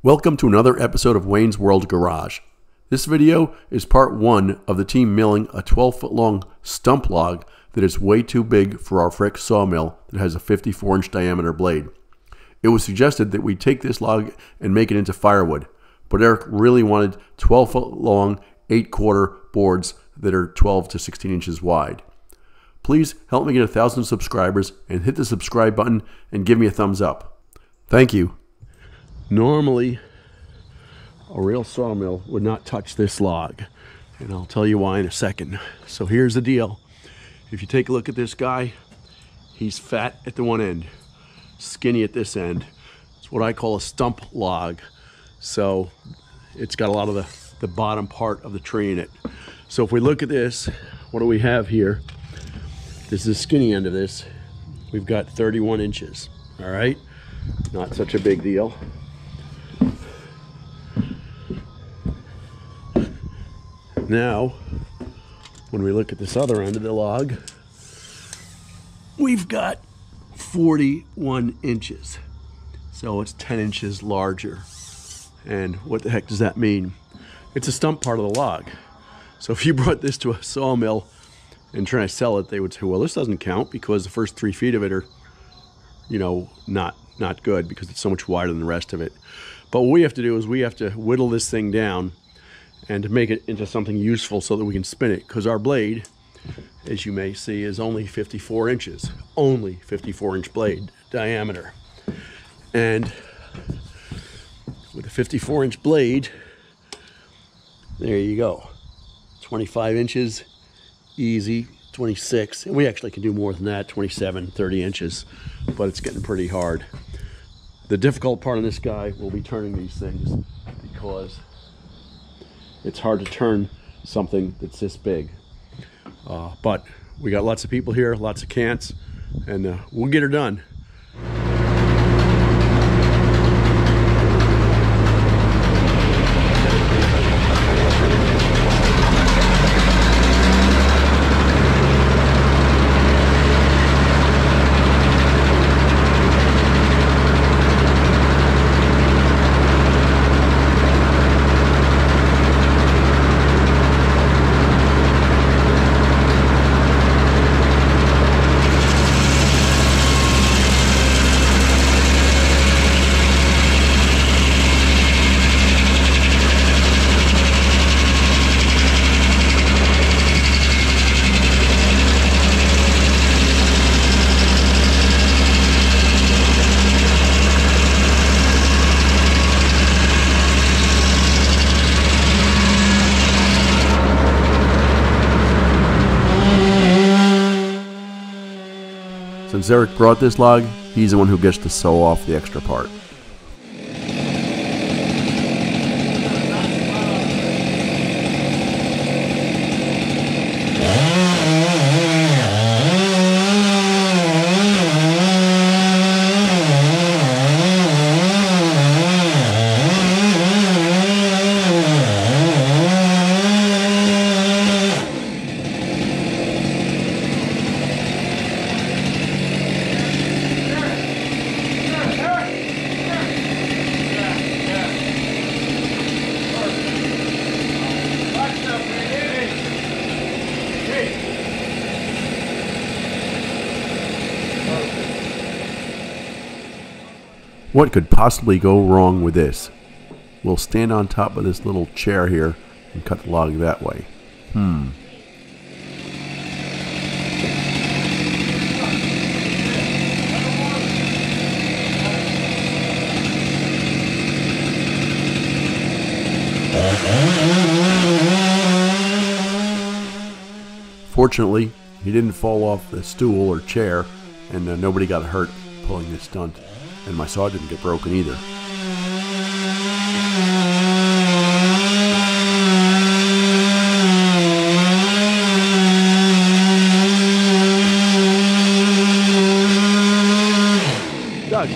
Welcome to another episode of Wayne's World Garage. This video is part one of the team milling a 12-foot long stump log that is way too big for our Frick sawmill that has a 54-inch diameter blade. It was suggested that we take this log and make it into firewood, but Eric really wanted 12-foot long 8-quarter boards that are 12 to 16 inches wide. Please help me get 1,000 subscribers and hit the subscribe button and give me a thumbs up. Thank you. Normally, a real sawmill would not touch this log, and I'll tell you why in a second. So here's the deal. If you take a look at this guy, he's fat at the one end, skinny at this end. It's what I call a stump log. So it's got a lot of the bottom part of the tree in it. So if we look at this, what do we have here? This is the skinny end of this. We've got 31 inches, all right? Not such a big deal. Now, when we look at this other end of the log, we've got 41 inches. So it's 10 inches larger. And what the heck does that mean? It's a stump part of the log. So if you brought this to a sawmill and try to sell it, they would say, well, this doesn't count because the first 3 feet of it are, not good because it's so much wider than the rest of it. But what we have to do is we have to whittle this thing down and to make it into something useful so that we can spin it, because our blade, as you may see, is only 54 inches. Only 54-inch blade diameter. And with a 54-inch blade, there you go. 25 inches, easy, 26. And we actually can do more than that, 27, 30 inches, but it's getting pretty hard. The difficult part of this guy will be turning these things, because it's hard to turn something that's this big. But we got lots of people here, lots of cants, and we'll get her done. Since Eric brought this log, he's the one who gets to sew off the extra part. What could possibly go wrong with this? We'll stand on top of this little chair here and cut the log that way. Fortunately, he didn't fall off the stool or chair, and nobody got hurt pulling this stunt. And my saw didn't get broken either. Doug.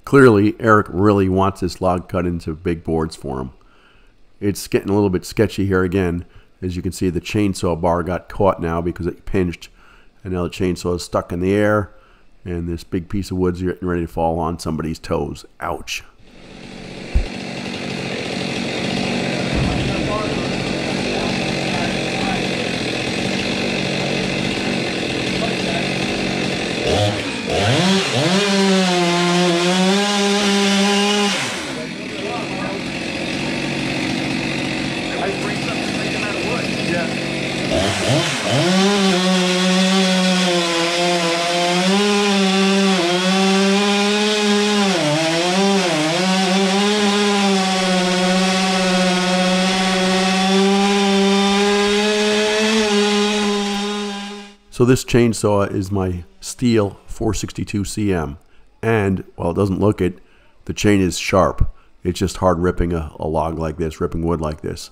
Clearly, Eric really wants this log cut into big boards for him. It's getting a little bit sketchy here again. As you can see, the chainsaw bar got caught now because it pinched, and now the chainsaw is stuck in the air, and this big piece of wood's getting ready to fall on somebody's toes. Ouch. So this chainsaw is my Steel 462 CM, and while it doesn't look it, the chain is sharp. It's just hard ripping a log like this, ripping wood like this.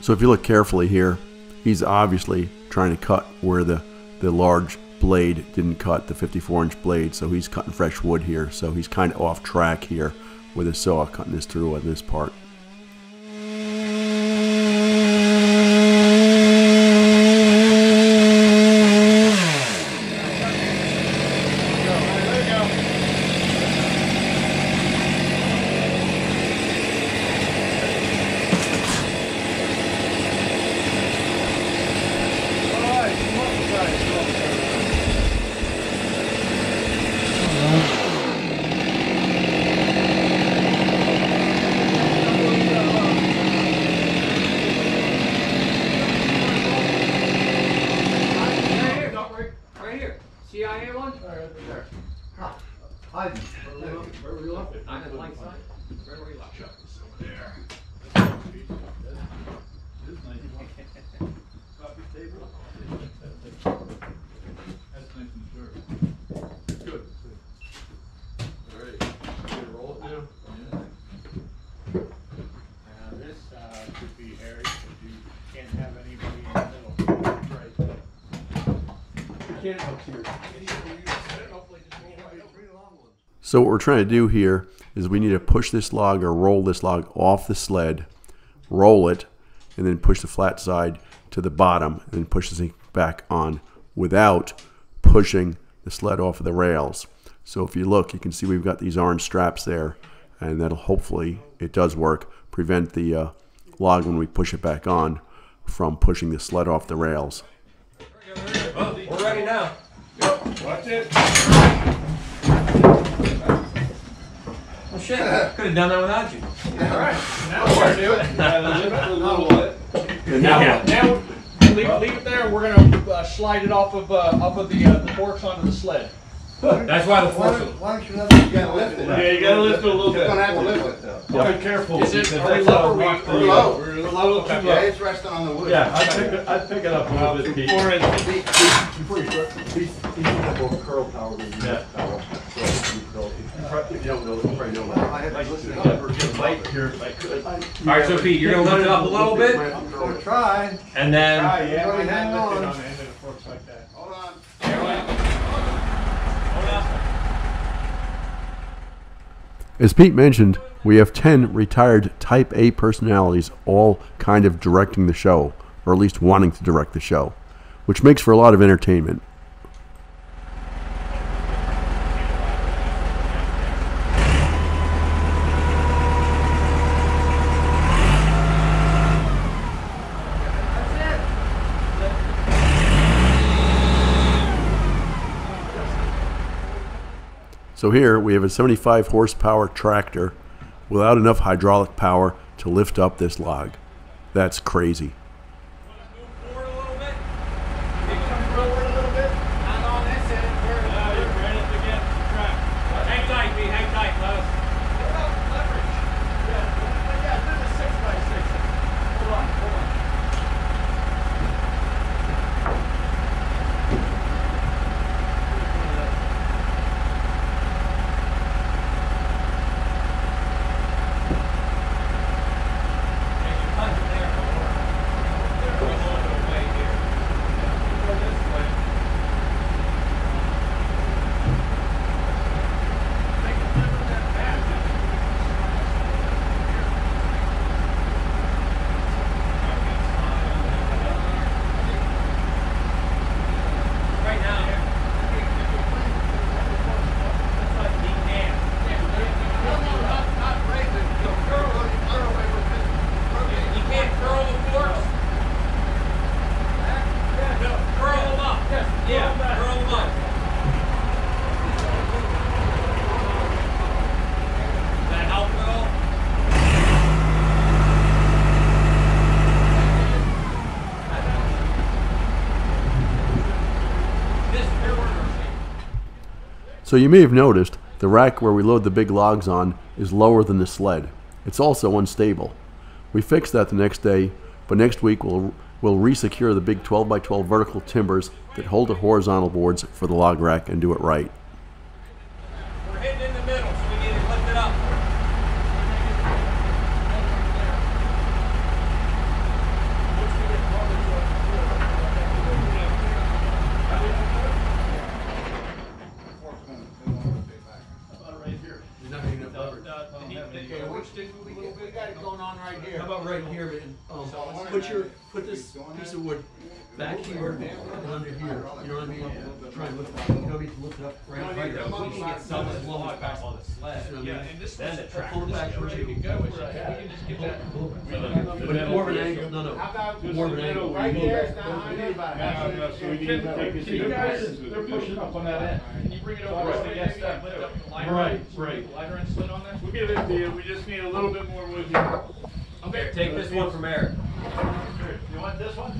So if you look carefully here, he's obviously trying to cut where the large blade didn't cut, the 54-inch blade, so he's cutting fresh wood here. So he's kind of off track here with his saw cutting this through at this part. Where we left it? On the blank side? Where we left it? There. Coffee table? That's nice and short. Good. Alright. Can you roll it now? Yeah. This could be hairy, but you can't have anybody in the middle. Right. You can't up here. So what we're trying to do here is we need to push this log or roll this log off the sled, roll it, and then push the flat side to the bottom, and then push this thing back on without pushing the sled off of the rails. So if you look, you can see we've got these orange straps there, and that'll hopefully, it does work, prevent the log when we push it back on from pushing the sled off the rails. Well, we're ready now. Yep. Watch it. Oh shit, could have done that without you. Yeah. All right, now we're do it. Now leave it there, and we're gonna slide it off of the forks onto the sled. That's why the forks. Why don't you let it? You gotta lift it. Yeah, you gotta lift it a little bit. You're gonna have to lift it though. Yeah. Be careful. Is it We're low? low. We're low. Yeah, it's resting on the wood. Yeah, I'd pick it up a little bit. Before you start, these have both curl power and yeah. power. If you don't know, you probably don't know. I had to listen up. light here if I could. All right, so Pete, you're gonna lift it up a little bit, I'm gonna try. and then. Everybody hang on. On the end of the forks like that. Hold on. As Pete mentioned, we have 10 retired Type A personalities all kind of directing the show, or at least wanting to direct the show, which makes for a lot of entertainment. So here we have a 75 horsepower tractor without enough hydraulic power to lift up this log. That's crazy. Move forward a little bit. Come forward a little bit. Not on this end. You're right up against the track. Hang tight, Pete. Hang tight. Let us. What about leverage? Yeah, do the 6x6. Hold on. So you may have noticed the rack where we load the big logs on is lower than the sled. It's also unstable. We fixed that the next day, but next week we'll re-secure the big 12x12 vertical timbers that hold the horizontal boards for the log rack and do it right. We're hitting in the middle, so we need to lift it up. We got it going on right here. How about right here, man? Put this piece of wood back here and under here. You know what I mean? Try and lift it up. You know what I mean? Lift it up right here. We can get some of the log back on the sled. Yeah, and this Then the track. pull it back ready to go. We can just get that. But more of an angle. No, no. More of an angle. Right there, it's not high enough. Can you guys, they're pushing up on that end. Can you bring it over so they can lift up the lighter? Right. Lighter end slid on that? We'll get it to you, we just need a little bit more wood here. Okay, take this one from Eric. You want this one?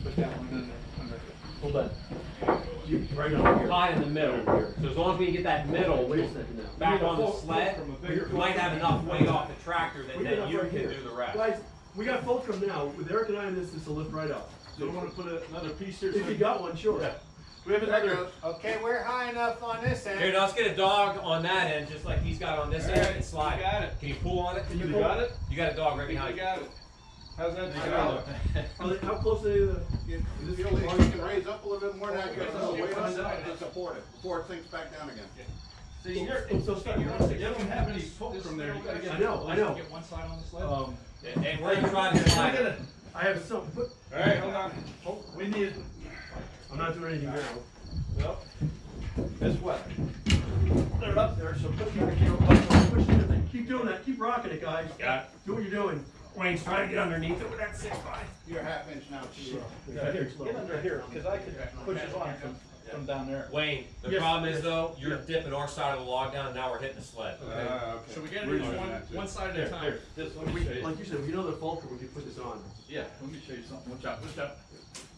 Put that one in there. Hold that. Right on here. High in the middle. So as long as we can get that middle Wait a second now. back on the sled, we might have enough weight off the tractor that then you can do the rest. Guys, we got fulcrum now. With Eric and I on this will lift right up. So you want to put another piece here? If you got one, sure. Yeah. We have another. Okay, we're high enough on this Here, end. now let's get a dog on that end, just like he's got on this end, and slide You got it. Can you pull on it? You got it? You got a dog right You behind you. got it. How's that? How close are they to the... You can raise up a little bit more than that, get some weight on it to support it, before it sinks back down again. See, you don't have any fulcrum there. You gotta get. I know. Get one side on the sled. And we're gonna try to slide it. I have some. Alright, hold on. We need. I'm not doing anything now. Well, it's wet. They're up there, so push the thing. Keep doing that. Keep rocking it, guys. Got it. Do what you're doing. Wayne's trying to get underneath it with that 6x. You're a half inch now too. Get under here, because I could push it on from down there. Wayne, the Yes, problem is yes. though, you're dipping our side of the log down, and now we're hitting the sled. Okay. So we gotta do this one side at a time. Just let me show you. Like you said, we know the fulcrum, we can put this on. Yeah, let me show you something. Watch out, watch out.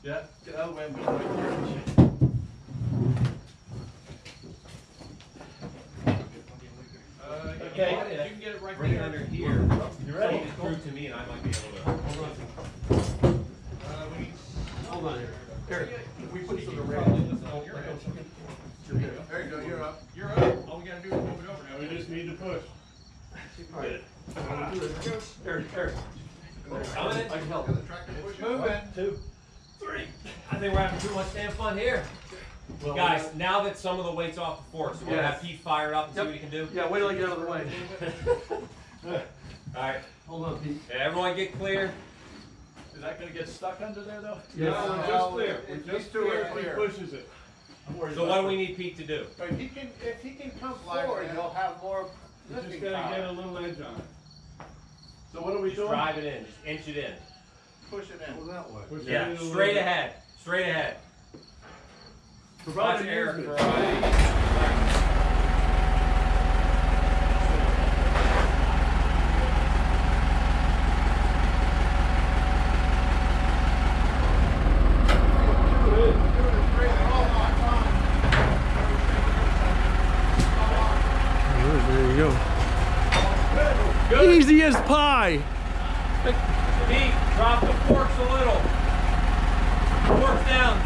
Yeah, get out of the way. I'm going right here. Okay. You can get it right Bring it there. under here. You ready? It's through to me, and I might be able to. We need. Hold on here. Eric, if we put this on the rail. There you go, you're up. You're up. All we gotta do is move it over now. We just need to push. Alright. Eric. Coming in. I can help. The tractor push it. Moving. 2, 3. I think we're having too much damn fun here. Well, Guys, now that some of the weight's off the fork, so we're gonna have Yes. Pete fire it up and see Yep. what he can do. Yeah, wait till I get out of the way. Alright, Hold on, Pete. everyone get clear. Is that gonna get stuck under there though? Yes. No, No, just clear. it's Just just clear. clear. He pushes it. I'm worried So about what do it. we need Pete to do? But if he can come Slide forward, it in. he'll have more We just lifting gotta get a power. little edge on it. So what are we Just doing? drive it in, just inch it in. Push it in. that way. Push it in Yeah, a little straight bit. ahead, straight ahead. Provide Watch an Eric easement. for There you go. Easy as pie. Pete, drop the forks a little. Forks down.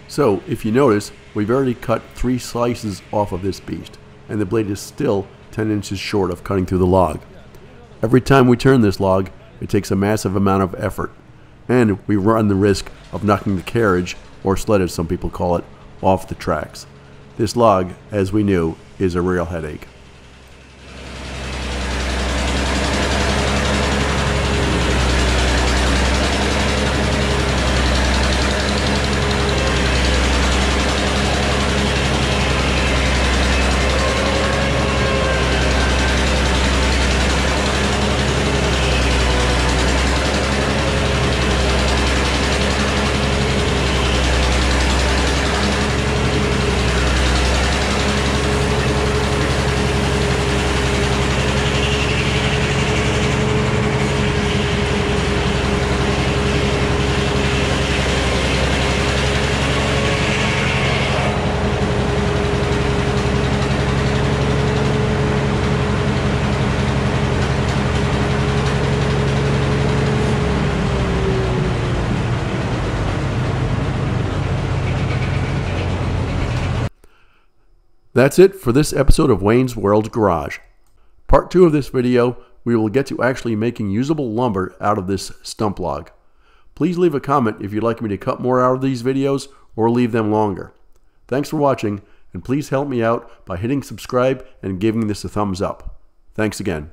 So, if you notice, we've already cut 3 slices off of this beast, and the blade is still 10 inches short of cutting through the log. Every time we turn this log, it takes a massive amount of effort, and we run the risk of knocking the carriage, or sled as some people call it, off the tracks. This log, as we knew, is a real headache. That's it for this episode of Wayne's World Garage. Part 2 of this video, we will get to actually making usable lumber out of this stump log. Please leave a comment if you'd like me to cut more out of these videos or leave them longer. Thanks for watching, and please help me out by hitting subscribe and giving this a thumbs up. Thanks again.